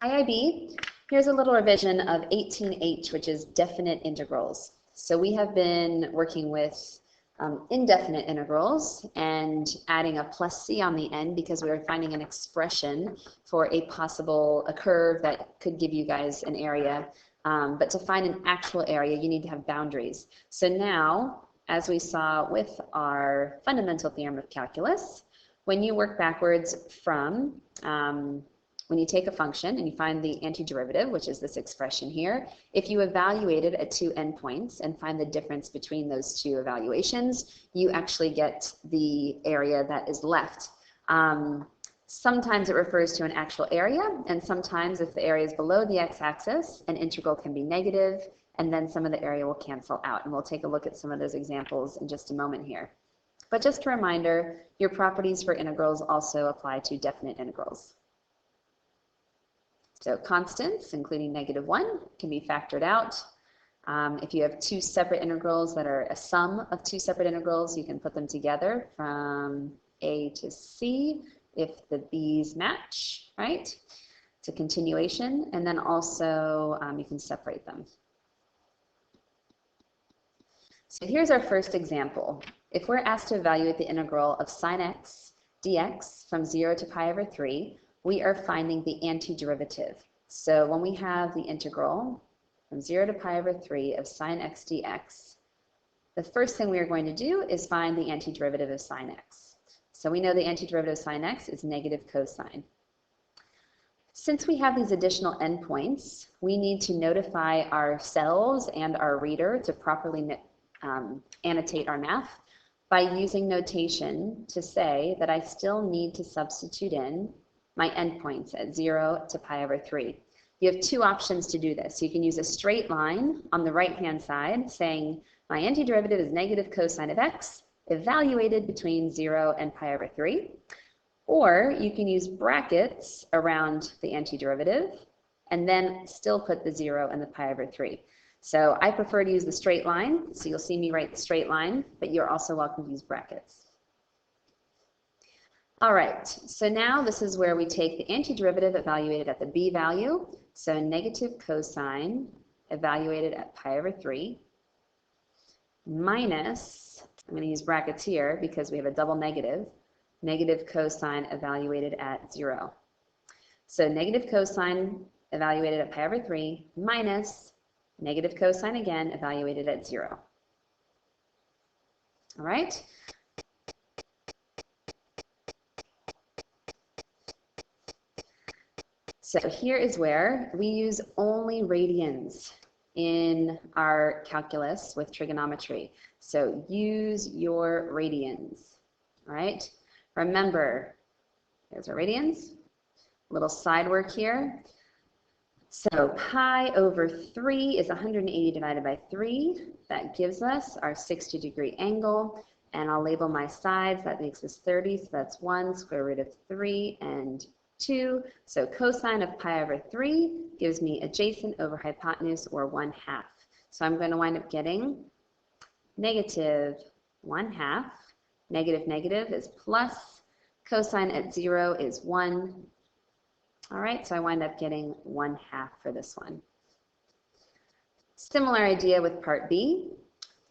IIB, here's a little revision of 18H, which is definite integrals. So we have been working with indefinite integrals and adding a plus c on the end because we were finding an expression for a curve that could give you guys an area. But to find an actual area, you need to have boundaries. So now, as we saw with our fundamental theorem of calculus, when you work backwards from when you take a function and you find the antiderivative, which is this expression here, if you evaluate it at two endpoints and find the difference between those two evaluations, you actually get the area that is left. Sometimes it refers to an actual area, and sometimes if the area is below the x-axis, an integral can be negative, and then some of the area will cancel out. And we'll take a look at some of those examples in just a moment here. But just a reminder, your properties for integrals also apply to definite integrals. So constants, including -1, can be factored out. If you have two separate integrals that are a sum of two separate integrals, you can put them together from A to C if the B's match, right? It's a continuation, and then also you can separate them. So here's our first example. If we're asked to evaluate the integral of sine x dx from 0 to pi over 3, we are finding the antiderivative. So when we have the integral from 0 to pi over 3 of sine x dx, the first thing we are going to do is find the antiderivative of sine x. So we know the antiderivative of sine x is negative cosine. Since we have these additional endpoints, we need to notify ourselves and our reader to properly annotate our math by using notation to say that I still need to substitute in my endpoints at 0 to pi over 3. You have two options to do this. You can use a straight line on the right-hand side saying my antiderivative is negative cosine of x evaluated between 0 and pi over 3. Or you can use brackets around the antiderivative and then still put the 0 and the pi over 3. So I prefer to use the straight line, so you'll see me write the straight line, but you're also welcome to use brackets. All right, so now this is where we take the antiderivative evaluated at the b value, so negative cosine evaluated at pi over 3, minus, I'm going to use brackets here because we have a double negative, negative cosine evaluated at 0. So negative cosine evaluated at pi over 3 minus negative cosine again evaluated at 0. All right? So here is where we use only radians in our calculus with trigonometry. So use your radians, all right? Remember, there's our radians, little side work here. So pi over 3 is 180 divided by 3. That gives us our 60-degree angle. And I'll label my sides. That makes us 30. So that's 1 square root of 3 and 2. So cosine of pi over 3 gives me adjacent over hypotenuse, or 1/2. So I'm going to wind up getting negative 1/2. Negative negative is plus. Cosine at 0 is 1. All right, so I wind up getting 1/2 for this one. Similar idea with part B.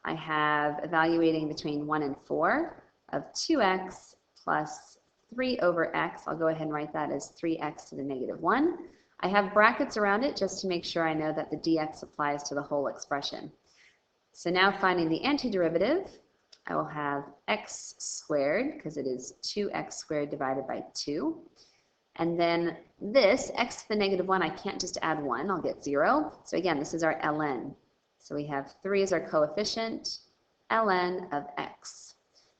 I have evaluating between 1 and 4 of 2x plus 3 over x. I'll go ahead and write that as 3x to the -1. I have brackets around it just to make sure I know that the dx applies to the whole expression. So now finding the antiderivative, I will have x squared, because it is 2x squared divided by 2. And then this, x to the -1, I can't just add 1, I'll get 0. So again, this is our ln. So we have 3 as our coefficient, ln of x.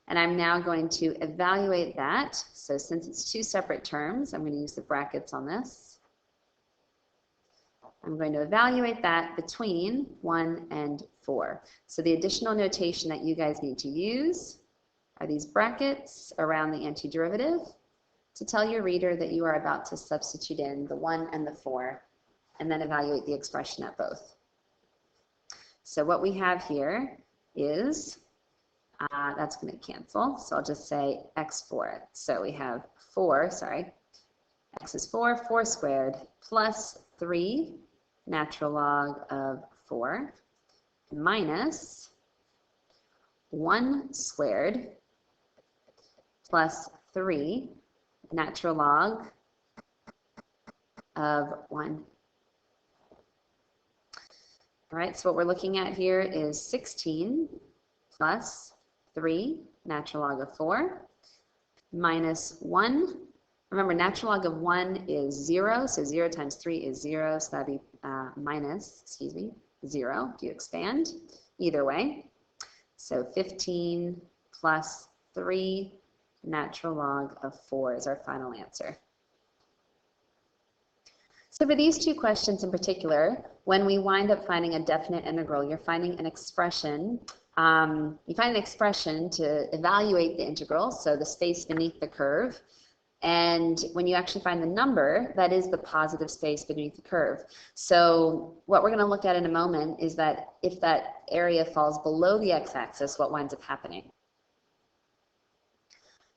And I'm now going to evaluate that. So since it's two separate terms, I'm going to use the brackets on this. I'm going to evaluate that between 1 and 4. So the additional notation that you guys need to use are these brackets around the antiderivative to tell your reader that you are about to substitute in the 1 and the 4 and then evaluate the expression at both. So what we have here is, that's going to cancel, so I'll just say x4. So we have 4, x is 4, 4 squared, plus 3 natural log of 4, minus 1 squared, plus 3 natural log of 1. All right, so what we're looking at here is 16 plus 3 natural log of 4 minus 1. Remember, natural log of 1 is 0, so 0 times 3 is 0, so that would be minus 0 if you expand. Either way. So 15 plus 3 natural log of 4 is our final answer. So for these two questions in particular, when we wind up finding a definite integral, you're finding an expression. You find an expression to evaluate the integral, so the space beneath the curve. And when you actually find the number, that is the positive space beneath the curve. So what we're going to look at in a moment is that if that area falls below the x-axis, what winds up happening?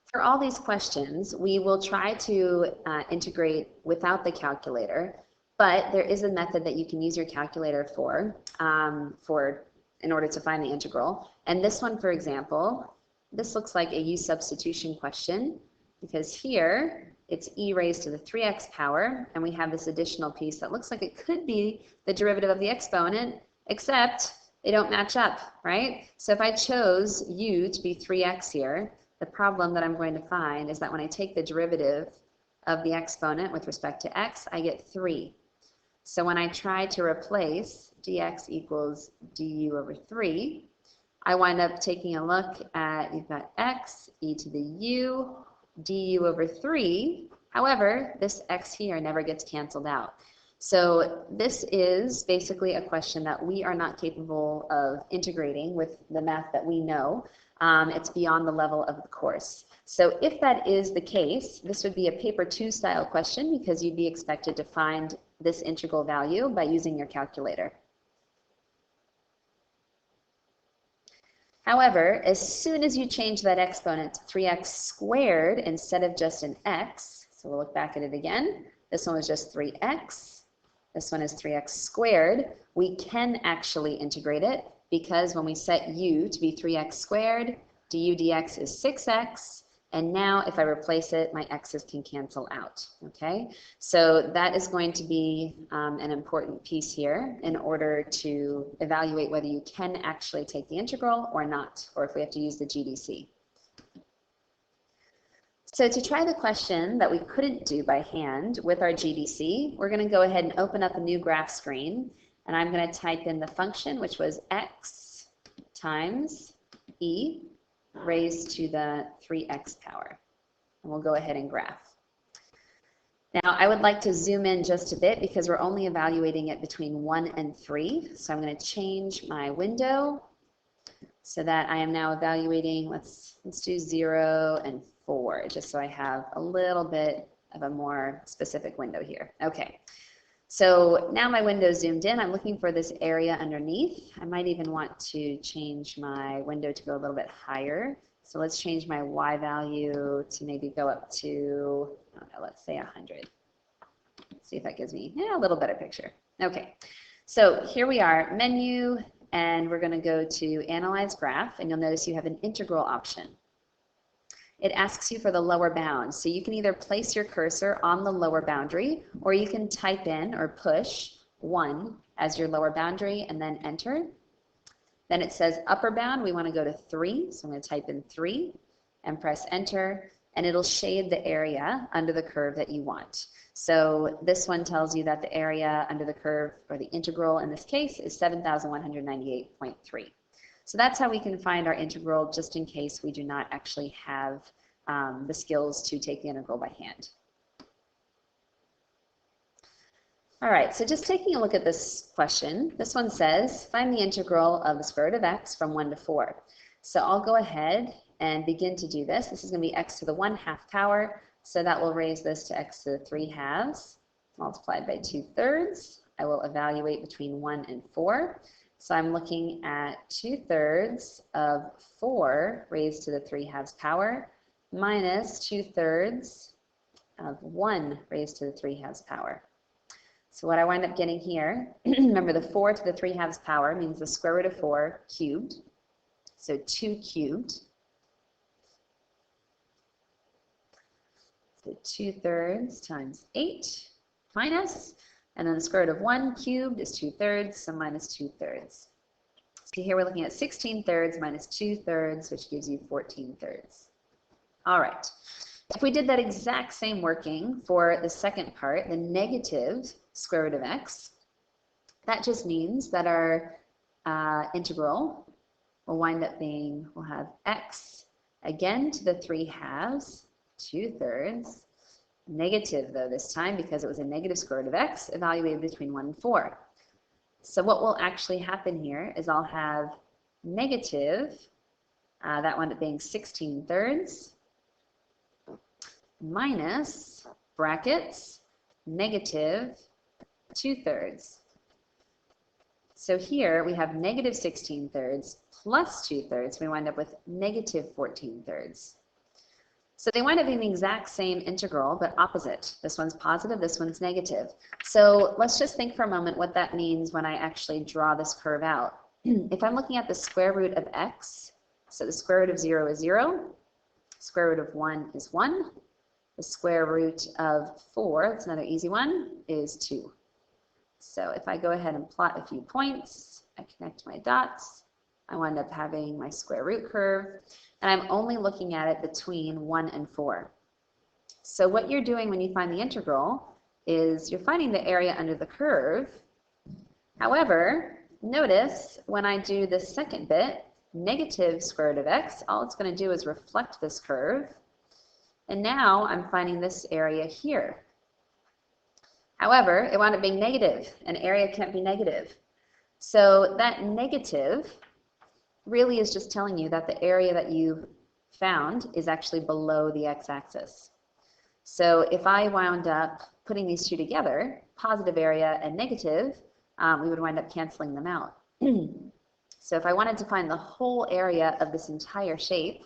For all these questions, we will try to integrate without the calculator, but there is a method that you can use your calculator for in order to find the integral. And this one, for example, this looks like a u substitution question, because here it's e raised to the 3x power, and we have this additional piece that looks like it could be the derivative of the exponent, except they don't match up, right? So if I chose u to be 3x here, the problem that I'm going to find is that when I take the derivative of the exponent with respect to x, I get 3. So when I try to replace dx equals du over 3, I wind up taking a look at, you've got x, e to the u, du over 3. However, this x here never gets canceled out. So this is basically a question that we are not capable of integrating with the math that we know. It's beyond the level of the course. So if that is the case, this would be a paper 2 style question, because you'd be expected to find this integral value by using your calculator. However, as soon as you change that exponent to 3x squared instead of just an x, so we'll look back at it again. This one was just 3x. This one is 3x squared. We can actually integrate it, because when we set u to be 3x squared, du dx is 6x, and now if I replace it, my x's can cancel out, okay? So that is going to be an important piece here in order to evaluate whether you can actually take the integral or not, or if we have to use the GDC. So to try the question that we couldn't do by hand with our GDC, we're going to go ahead and open up a new graph screen, and I'm going to type in the function, which was x times e raised to the 3x power. And we'll go ahead and graph. Now, I would like to zoom in just a bit, because we're only evaluating it between 1 and 3. So I'm going to change my window so that I am now evaluating, let's do 0 and 4, just so I have a little bit of a more specific window here. Okay. So now my window zoomed in. I'm looking for this area underneath. I might even want to change my window to go a little bit higher. So let's change my y value to maybe go up to, I don't know, let's say 100. Let's see if that gives me a little better picture. Okay, so here we are, menu, and we're going to go to Analyze Graph, and you'll notice you have an integral option. It asks you for the lower bound. So you can either place your cursor on the lower boundary, or you can type in or push 1 as your lower boundary and then enter. Then it says upper bound, we want to go to 3. So I'm going to type in 3 and press enter, and it'll shade the area under the curve that you want. So this one tells you that the area under the curve, or the integral in this case, is 7,198.3. So that's how we can find our integral, just in case we do not actually have the skills to take the integral by hand. All right, so just taking a look at this question, this one says, find the integral of the square root of x from 1 to 4. So I'll go ahead and begin to do this. This is going to be x to the 1/2 power, so that will raise this to x to the 3/2 multiplied by 2/3. I will evaluate between 1 and 4. So I'm looking at 2/3 of 4 raised to the 3/2 power minus 2/3 of 1 raised to the 3/2 power. So what I wind up getting here, remember the 4 to the 3/2 power means the square root of 4 cubed. So 2 cubed. So 2/3 times 8 minus, and then the square root of 1 cubed is 2/3, so minus 2/3. So here we're looking at 16/3 minus 2/3, which gives you 14/3. All right. If we did that exact same working for the second part, the negative square root of x, that just means that our integral will wind up being, we'll have x again to the 3/2, 2/3, negative though this time because it was a negative square root of x evaluated between 1 and 4. So what will actually happen here is I'll have negative, that wound up being 16/3, minus, brackets, negative 2/3. So here we have negative 16/3 plus 2/3. We wind up with negative 14/3. So they wind up being the exact same integral, but opposite. This one's positive, this one's negative. So let's just think for a moment what that means when I actually draw this curve out. If I'm looking at the square root of x, so the square root of 0 is 0, square root of 1 is 1, the square root of 4, that's another easy one, is 2. So if I go ahead and plot a few points, I connect my dots, I wind up having my square root curve, and I'm only looking at it between 1 and 4. So what you're doing when you find the integral is you're finding the area under the curve. However, notice when I do the second bit, negative square root of x, all it's going to do is reflect this curve. And now I'm finding this area here. However, it wound up being negative. An area can't be negative. So that negative really is just telling you that the area that you found is actually below the x-axis. So if I wound up putting these two together, positive area and negative, we would wind up canceling them out. So if I wanted to find the whole area of this entire shape,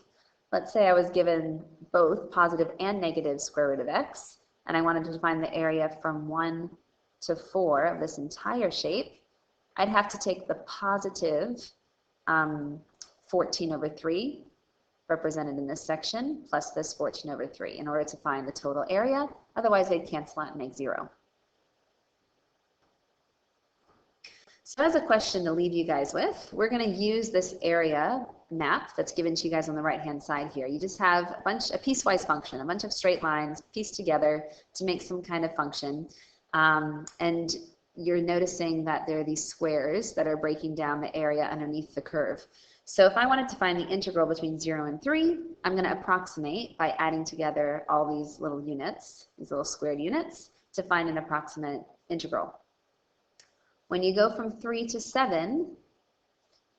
let's say I was given both positive and negative square root of x, and I wanted to find the area from 1 to 4 of this entire shape, I'd have to take the positive 14/3 represented in this section plus this 14/3 in order to find the total area. Otherwise, they'd cancel out and make 0. So as a question to leave you guys with, we're going to use this area map that's given to you guys on the right-hand side here. You just have a piecewise function, a bunch of straight lines pieced together to make some kind of function. And you're noticing that there are these squares that are breaking down the area underneath the curve. So if I wanted to find the integral between 0 and 3, I'm going to approximate by adding together all these little units, these little squared units, to find an approximate integral. When you go from 3 to 7,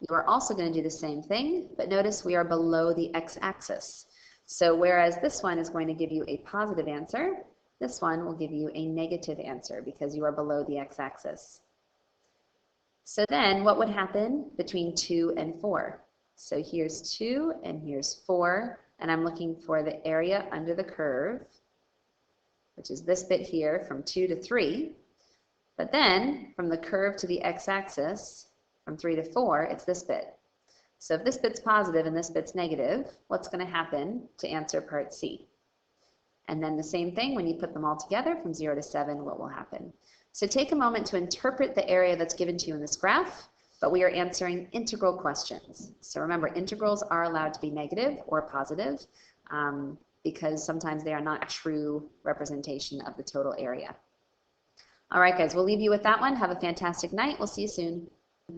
you are also going to do the same thing, but notice we are below the x-axis. So whereas this one is going to give you a positive answer, this one will give you a negative answer because you are below the x-axis. So then what would happen between 2 and 4? So here's 2 and here's 4, and I'm looking for the area under the curve, which is this bit here from 2 to 3. But then from the curve to the x-axis, from 3 to 4, it's this bit. So if this bit's positive and this bit's negative, what's going to happen to answer part C? And then the same thing, when you put them all together from 0 to 7, what will happen? So take a moment to interpret the area that's given to you in this graph, but we are answering integral questions. So remember, integrals are allowed to be negative or positive because sometimes they are not true representation of the total area. All right, guys, we'll leave you with that one. Have a fantastic night. We'll see you soon.